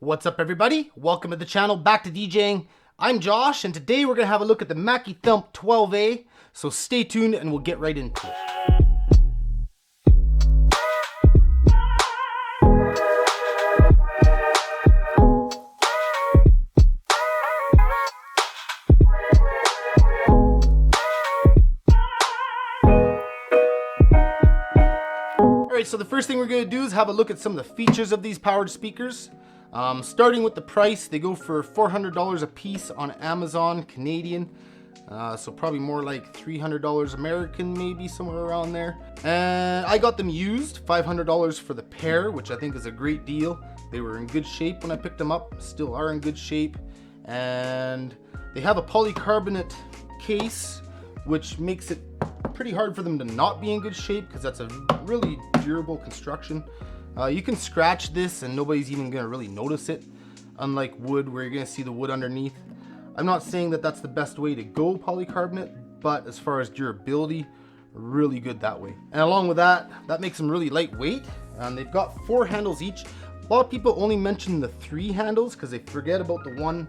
What's up everybody? Welcome to the channel, back to DJing. I'm Josh and today we're going to have a look at the Mackie Thump 12A. So stay tuned and we'll get right into it. Alright, so the first thing we're going to do is have a look at some of the features of these powered speakers. Starting with the price, they go for $400 a piece on Amazon, Canadian. So probably more like $300 American, maybe somewhere around there. And I got them used, $500 for the pair, which I think is a great deal. They were in good shape when I picked them up, still are in good shape. And they have a polycarbonate case, which makes it pretty hard for them to not be in good shape because that's a really durable construction. You can scratch this and nobody's even gonna really notice it, unlike wood where you're gonna see the wood underneath. I'm not saying that that's the best way to go, polycarbonate, but as far as durability, really good that way. And along with that, that makes them really lightweight. And they've got 4 handles each. A lot of people only mention the 3 handles because they forget about the one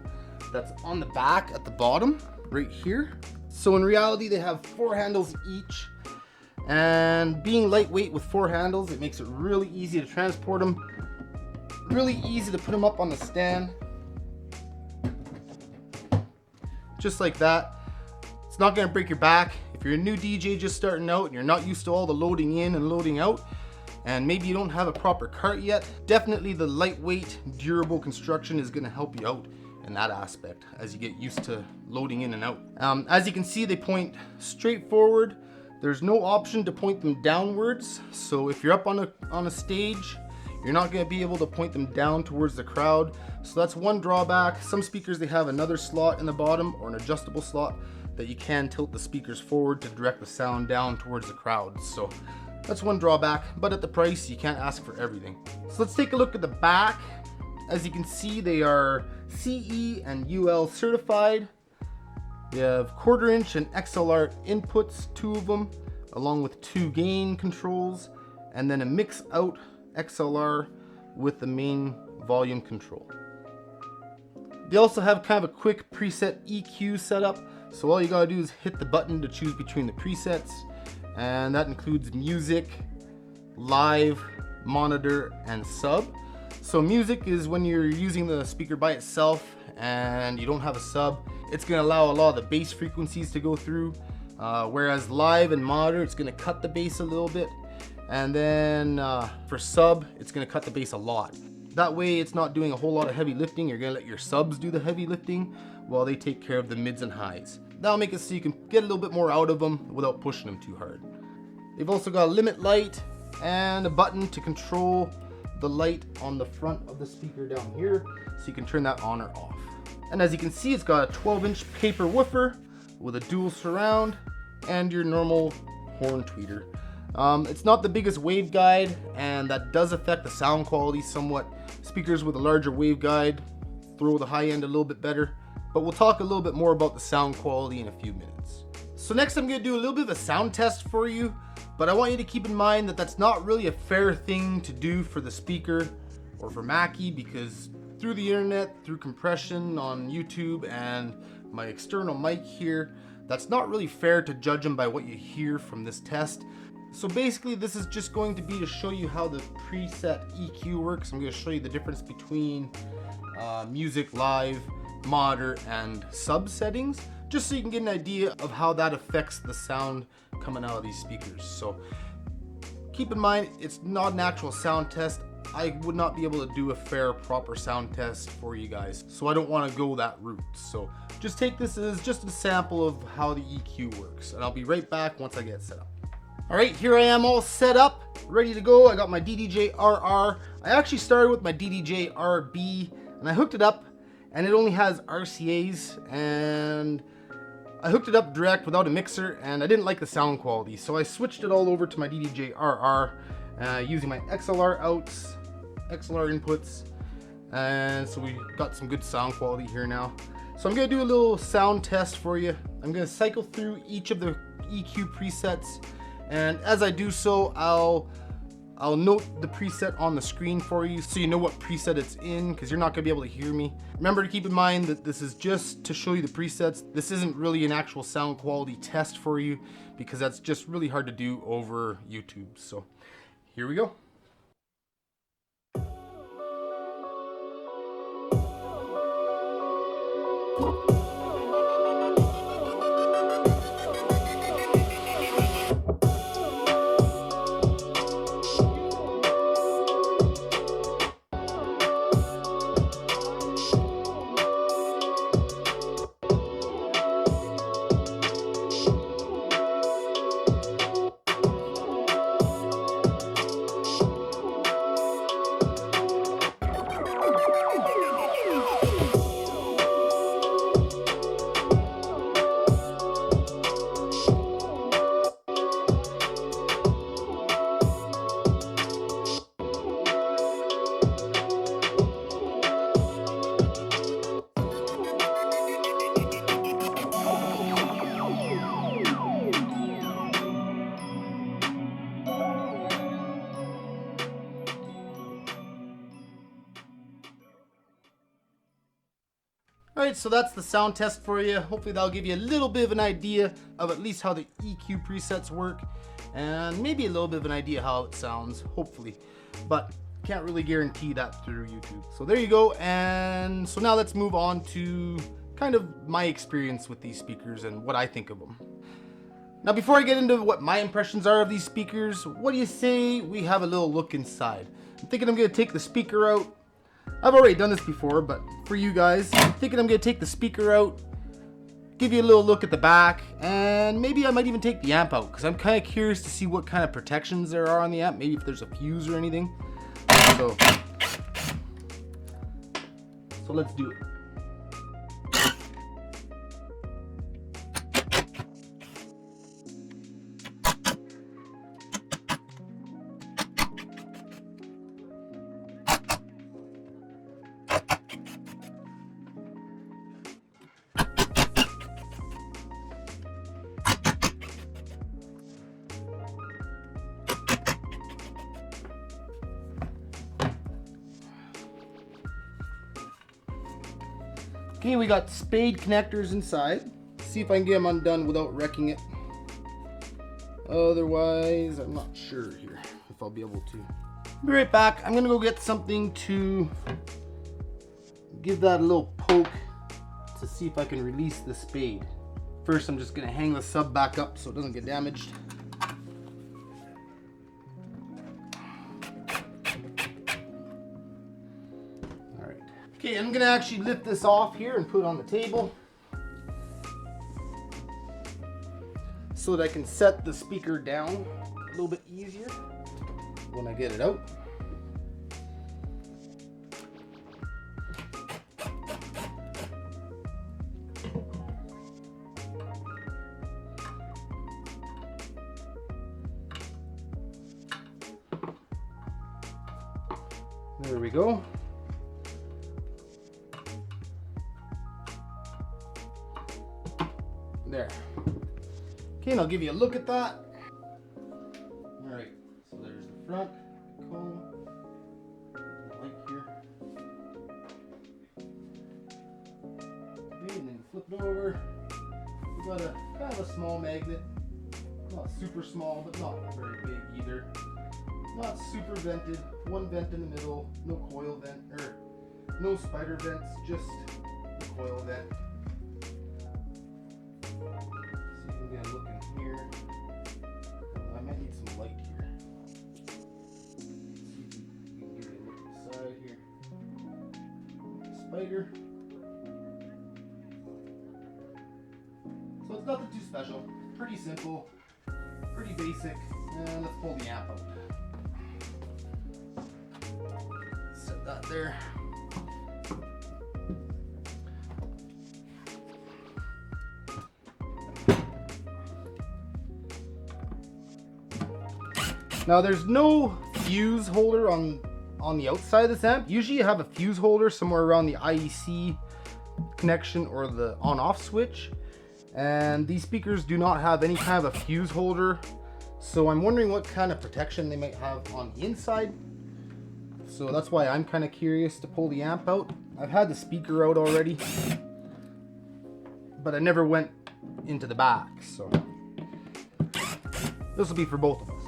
that's on the back at the bottom, right here. So in reality, they have 4 handles each. And being lightweight with 4 handles, it makes it really easy to transport them. Really easy to put them up on the stand. Just like that. It's not gonna break your back. If you're a new DJ just starting out and you're not used to all the loading in and loading out, and maybe you don't have a proper cart yet, definitely the lightweight, durable construction is gonna help you out in that aspect as you get used to loading in and out. As you can see, they point straight forward. There's no option to point them downwards. So if you're up on a stage, you're not gonna be able to point them down towards the crowd. So that's one drawback. Some speakers, they have another slot in the bottom or an adjustable slot that you can tilt the speakers forward to direct the sound down towards the crowd. So that's one drawback, but at the price, you can't ask for everything. So let's take a look at the back. As you can see, they are CE and UL certified. They have 1/4 inch and XLR inputs, 2 of them, along with 2 gain controls, and then a mix out XLR with the main volume control. They also have kind of a quick preset EQ setup, so all you gotta do is hit the button to choose between the presets, and that includes music, live, monitor, and sub. So music is when you're using the speaker by itself and you don't have a sub. It's gonna allow a lot of the bass frequencies to go through, whereas live and monitor, it's gonna cut the bass a little bit. And then for sub, it's gonna cut the bass a lot. That way it's not doing a whole lot of heavy lifting. You're gonna let your subs do the heavy lifting while they take care of the mids and highs. That'll make it so you can get a little bit more out of them without pushing them too hard. They've also got a limit light and a button to control the light on the front of the speaker down here, so you can turn that on or off. And as you can see, it's got a 12-inch paper woofer with a dual surround and your normal horn tweeter. It's not the biggest waveguide, and that does affect the sound quality somewhat. Speakers with a larger waveguide throw the high end a little bit better, but we'll talk a little bit more about the sound quality in a few minutes. So next I'm gonna do a little bit of a sound test for you, but I want you to keep in mind that that's not really a fair thing to do for the speaker or for Mackie, because through the internet, through compression on YouTube and my external mic here, that's not really fair to judge them by what you hear from this test. So basically this is just going to be to show you how the preset EQ works. I'm going to show you the difference between music, live, monitor, and sub settings, just so you can get an idea of how that affects the sound coming out of these speakers. So keep in mind, it's not an actual sound test. I would not be able to do a fair, proper sound test for you guys, so I don't want to go that route. So just take this as just a sample of how the EQ works, and I'll be right back once I get set up. All right, here I am all set up, ready to go. I got my DDJ-RR. I actually started with my DDJ-RB, and I hooked it up, and it only has RCAs, and I hooked it up direct without a mixer, and I didn't like the sound quality, so I switched it all over to my DDJ-RR using my XLR outs, XLR inputs, and so we got some good sound quality here now. So I'm gonna do a little sound test for you. I'm gonna cycle through each of the EQ presets, and as I do so, I'll I'll note the preset on the screen for you so you know what preset it's in, because you're not going to be able to hear me. Remember to keep in mind that this is just to show you the presets. This isn't really an actual sound quality test for you, because that's just really hard to do over YouTube. So here we go. Alright, so that's the sound test for you. Hopefully that'll give you a little bit of an idea of at least how the EQ presets work, and maybe a little bit of an idea how it sounds, hopefully. But can't really guarantee that through YouTube. So there you go, and so now let's move on to kind of my experience with these speakers and what I think of them. Now before I get into what my impressions are of these speakers, what do you say we have a little look inside? I'm thinking I'm going to take the speaker out. I've already done this before, but for you guys, I'm thinking I'm going to take the speaker out, give you a little look at the back, and maybe I might even take the amp out, because I'm kind of curious to see what kind of protections there are on the amp, maybe if there's a fuse or anything. So let's do it. Okay, we got spade connectors inside. See if I can get them undone without wrecking it. Otherwise, I'm not sure here if I'll be able to. Be right back. I'm gonna go get something to give that a little poke to see if I can release the spade. First, I'm just gonna hang the sub back up so it doesn't get damaged. Okay, I'm gonna actually lift this off here and put it on the table so that I can set the speaker down a little bit easier when I get it out. There we go. There. Okay, and I'll give you a look at that. Alright, so there's the front comb. Light here. Okay, and then flip it over. We've got a kind of a small magnet. Not super small, but not very big either. Not super vented. One vent in the middle, no coil vent, or no spider vents, just the coil vent. Yeah, look in here. I might need some light here. See if we can give you a look at the side here. Spider. So it's nothing too special. Pretty simple. Pretty basic. And let's pull the amp out. Set that there. Now there's no fuse holder on the outside of this amp. Usually you have a fuse holder somewhere around the IEC connection or the on-off switch. And these speakers do not have any kind of a fuse holder So I'm wondering what kind of protection they might have on the inside. So that's why I'm kind of curious to pull the amp out. I've had the speaker out already, but I never went into the back, so this will be for both of us.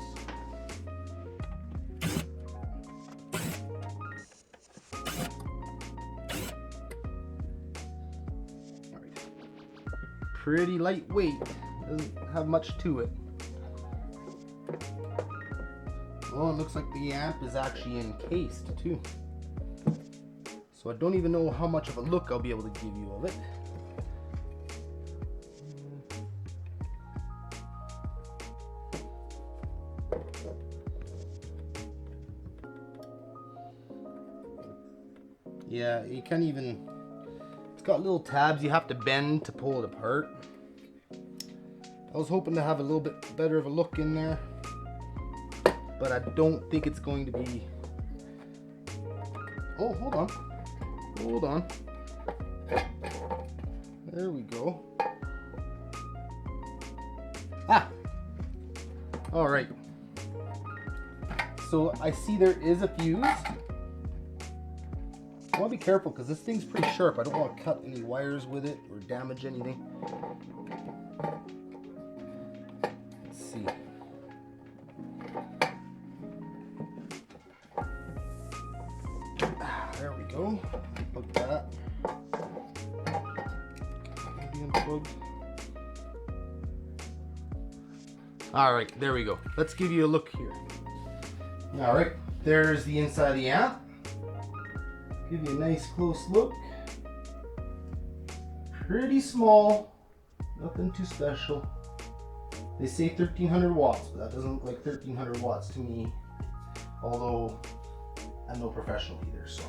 All right. Pretty lightweight, doesn't have much to it. Oh, it looks like the amp is actually encased too. So I don't even know how much of a look I'll be able to give you of it. Yeah, you can't even, it's got little tabs you have to bend to pull it apart. I was hoping to have a little bit better of a look in there, but I don't think it's going to be. Oh, hold on. Hold on. There we go. Ah! Alright. So I see there is a fuse. I want to be careful because this thing's pretty sharp. I don't want to cut any wires with it or damage anything. Let's see. There we go. Unplug that. Maybe unplugged. Alright, there we go. Let's give you a look here. Alright, there's the inside of the amp. Give you a nice close look. Pretty small, nothing too special. They say 1300 watts, but that doesn't look like 1300 watts to me. Although I'm no professional either, so.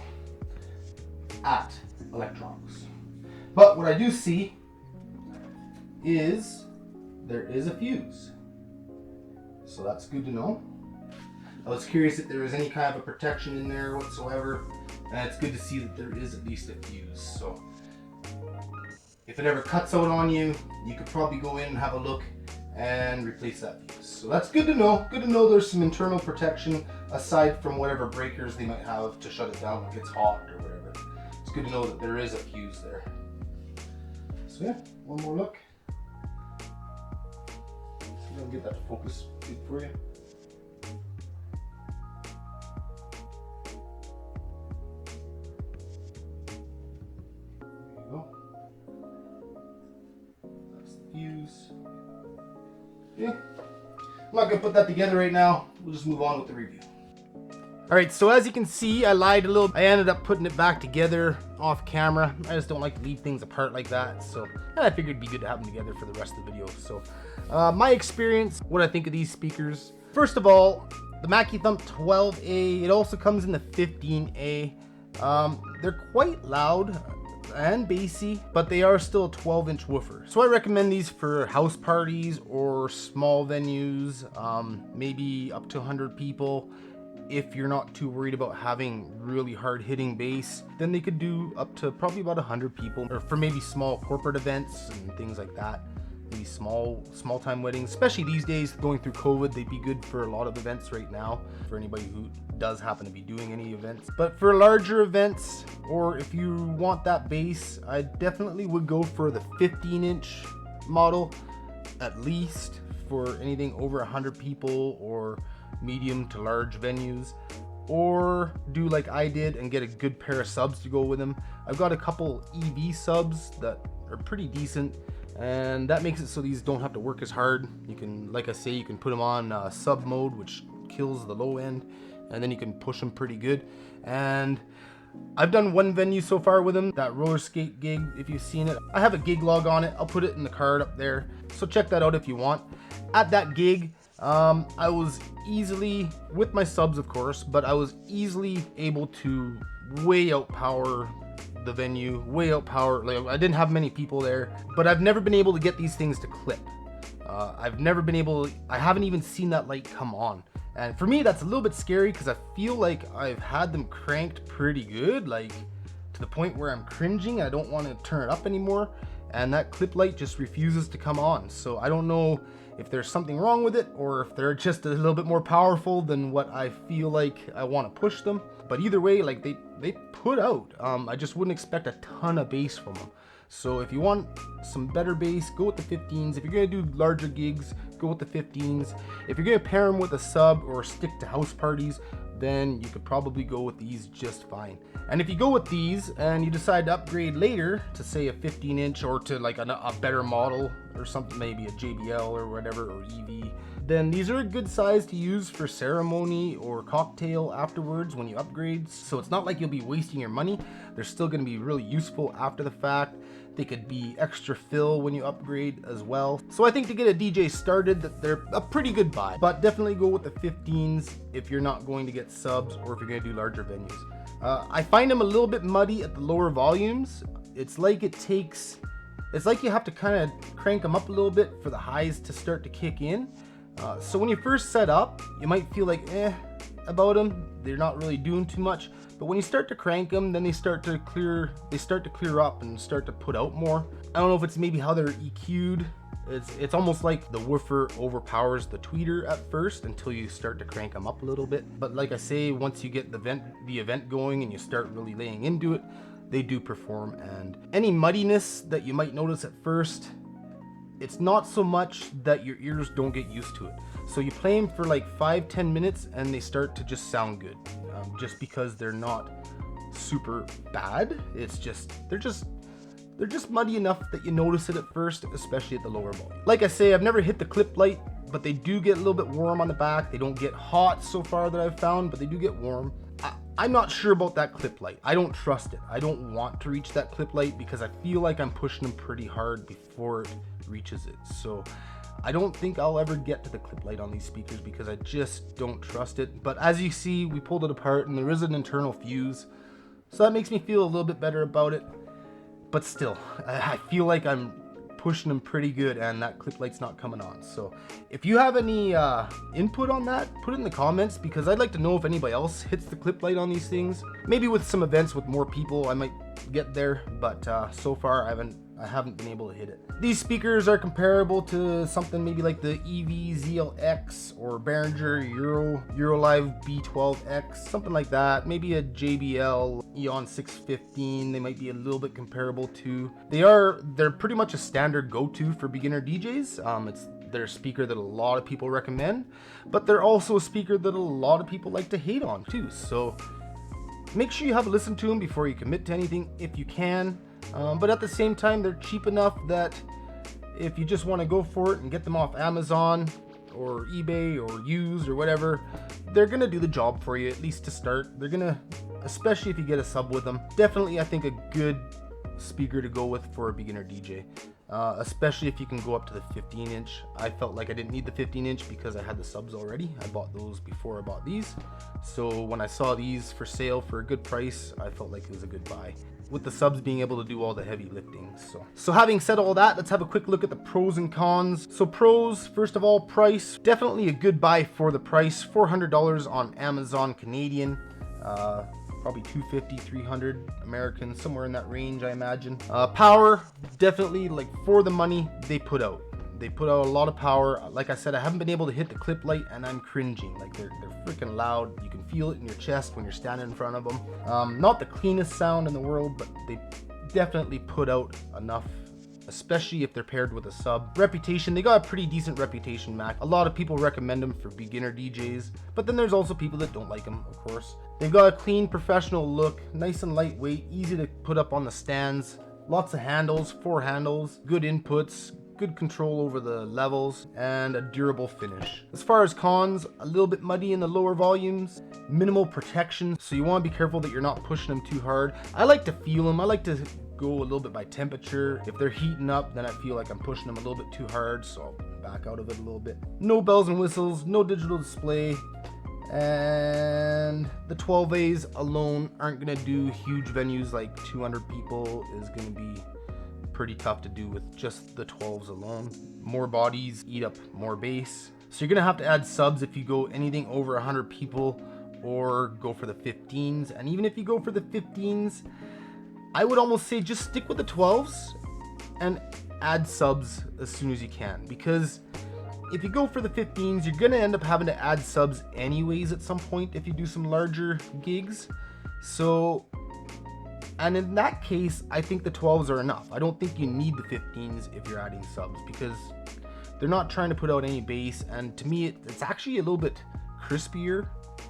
At electronics. But what I do see is there is a fuse. So that's good to know. I was curious if there was any kind of a protection in there whatsoever. And it's good to see that there is at least a fuse. So if it ever cuts out on you, you could probably go in and have a look and replace that fuse. So that's good to know. Good to know there's some internal protection aside from whatever breakers they might have to shut it down when it gets hot or whatever. It's good to know that there is a fuse there. So yeah, one more look. See if I can get that to focus good for you. Okay. I'm not gonna put that together right now. We'll just move on with the review. All right, so as you can see, I lied a little. I ended up putting it back together off camera. I just don't like to leave things apart like that. So I figured it'd be good to have them together for the rest of the video. So my experience, what I think of these speakers. First of all, the Mackie Thump 12A, it also comes in the 15A. They're quite loud and bassy, but they are still a 12-inch woofer. So I recommend these for house parties or small venues, maybe up to 100 people. If you're not too worried about having really hard-hitting bass, then they could do up to probably about 100 people, or for maybe small corporate events and things like that. Maybe small time weddings, especially these days going through COVID, they'd be good for a lot of events right now, for anybody who does happen to be doing any events. But for larger events, or if you want that bass, I definitely would go for the 15-inch model, at least for anything over 100 people or medium to large venues, or do like I did and get a good pair of subs to go with them. I've got a couple EV subs that are pretty decent, and that makes it so these don't have to work as hard. You can, like I say, you can put them on sub mode, which kills the low end, and then you can push them pretty good. And I've done one venue so far with them, that roller skate gig, if you've seen it. I have a gig log on it. I'll put it in the card up there, so check that out if you want. At that gig, I was easily, with my subs of course, but I was easily able to way outpower the venue, way outpower, like I didn't have many people there, but I've never been able to get these things to clip. I've never been able, I haven't even seen that light come on. And for me, that's a little bit scary because I feel like I've had them cranked pretty good, like to the point where I'm cringing. I don't want to turn it up anymore. and that clip light just refuses to come on. So I don't know if there's something wrong with it, or if they're just a little bit more powerful than what I feel like I want to push them. But either way, like they put out. I just wouldn't expect a ton of bass from them. So if you want some better bass, go with the 15s. If you're gonna do larger gigs, go with the 15s. If you're gonna pair them with a sub or stick to house parties, then you could probably go with these just fine. And if you go with these and you decide to upgrade later to say a 15-inch or to like a better model or something, maybe a JBL or whatever, or EV, then these are a good size to use for ceremony or cocktail afterwards when you upgrade. So it's not like you'll be wasting your money. They're still going to be really useful after the fact. They could be extra fill when you upgrade as well. So I think to get a DJ started, that they're a pretty good buy. But definitely go with the 15s if you're not going to get subs or if you're going to do larger venues. I find them a little bit muddy at the lower volumes. It's like you have to kind of crank them up a little bit for the highs to start to kick in. So when you first set up, you might feel like about them. They're not really doing too much. But when you start to crank them, then they start to clear up and start to put out more. I don't know if it's maybe how they're EQ'd. It's almost like the woofer overpowers the tweeter at first until you start to crank them up a little bit. But like I say, once you get the event going and you start really laying into it, they do perform. And any muddiness that you might notice at first, it's not so much that your ears don't get used to it. So you play them for like 5-10 minutes and they start to just sound good, just because they're not super bad. It's just they're just muddy enough that you notice it at first, especially at the lower volume. Like I say, I've never hit the clip light, but they do get a little bit warm on the back. They don't get hot so far that I've found, but they do get warm. I'm not sure about that clip light. I don't trust it. I don't want to reach that clip light because I feel like I'm pushing them pretty hard before it reaches it. So I don't think I'll ever get to the clip light on these speakers because I just don't trust it. But as you see, we pulled it apart and there is an internal fuse. So that makes me feel a little bit better about it. But still, I feel like I'm pushing them pretty good and that clip light's not coming on. So if you have any input on that, put it in the comments because I'd like to know if anybody else hits the clip light on these things. Maybe with some events with more people I might get there, but so far I haven't been able to hit it. These speakers are comparable to something maybe like the EV ZLX or Behringer Eurolive B12X, something like that. Maybe a JBL Eon 615, they might be a little bit comparable to. They're pretty much a standard go-to for beginner DJs. They're a speaker that a lot of people recommend, but they're also a speaker that a lot of people like to hate on too. So make sure you have a listen to them before you commit to anything if you can. But at the same time, they're cheap enough that if you just want to go for it and get them off Amazon or eBay or used or whatever, they're going to do the job for you, at least to start. They're going to, especially if you get a sub with them, definitely I think a good speaker to go with for a beginner DJ. Especially if you can go up to the 15-inch. I felt like I didn't need the 15-inch because I had the subs already. I bought those before I bought these. So when I saw these for sale for a good price, I felt like it was a good buy, with the subs being able to do all the heavy lifting. So having said all that, let's have a quick look at the pros and cons. So pros, first of all, price. Definitely a good buy for the price. $400 on Amazon Canadian. Probably $250, $300 American, somewhere in that range, I imagine. Power, definitely, like, for the money they put out. They put out a lot of power. Like I said, I haven't been able to hit the clip light and I'm cringing. Like, they're freaking loud. You can feel it in your chest when you're standing in front of them. Not the cleanest sound in the world, but they definitely put out enough, especially if they're paired with a sub. Reputation, they got a pretty decent reputation, Mac. A lot of people recommend them for beginner DJs, but then there's also people that don't like them, of course. They've got a clean, professional look, nice and lightweight, easy to put up on the stands. Lots of handles, 4 handles, good inputs, good control over the levels, and a durable finish. As far as cons, a little bit muddy in the lower volumes, minimal protection, so you want to be careful that you're not pushing them too hard. I like to feel them. I like to go a little bit by temperature. If they're heating up, then I feel like I'm pushing them a little bit too hard, so I'll back out of it a little bit. No bells and whistles, no digital display, and the 12As alone aren't gonna do huge venues like 200 people. Is gonna be pretty tough to do with just the 12s alone. More bodies eat up more bass, so you're gonna have to add subs if you go anything over 100 people or go for the 15s. And even if you go for the 15s, I would almost say just stick with the 12s and add subs as soon as you can, because if you go for the 15s, you're gonna end up having to add subs anyways at some point if you do some larger gigs. So, and in that case, I think the 12s are enough. I don't think you need the 15s if you're adding subs, because they're not trying to put out any bass, and to me it's actually a little bit crispier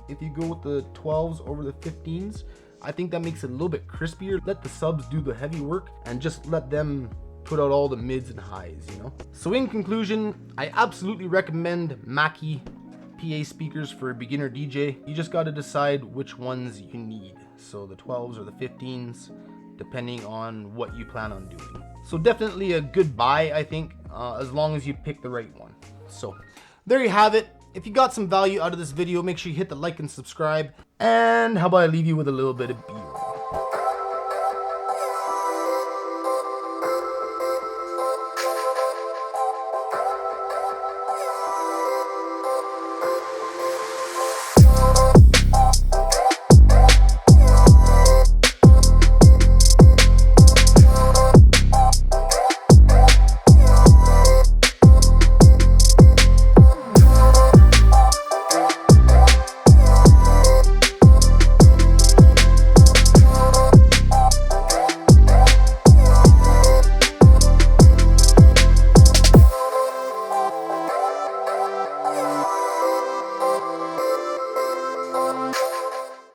if you go with the 12s over the 15s. I think that makes it a little bit crispier. Let the subs do the heavy work and just let them put out all the mids and highs, you know? So in conclusion, I absolutely recommend Mackie PA speakers for a beginner DJ. You just got to decide which ones you need. So the 12s or the 15s, depending on what you plan on doing. So definitely a good buy, I think, as long as you pick the right one. So there you have it. If you got some value out of this video, make sure you hit the like and subscribe. And how about I leave you with a little bit of B-roll.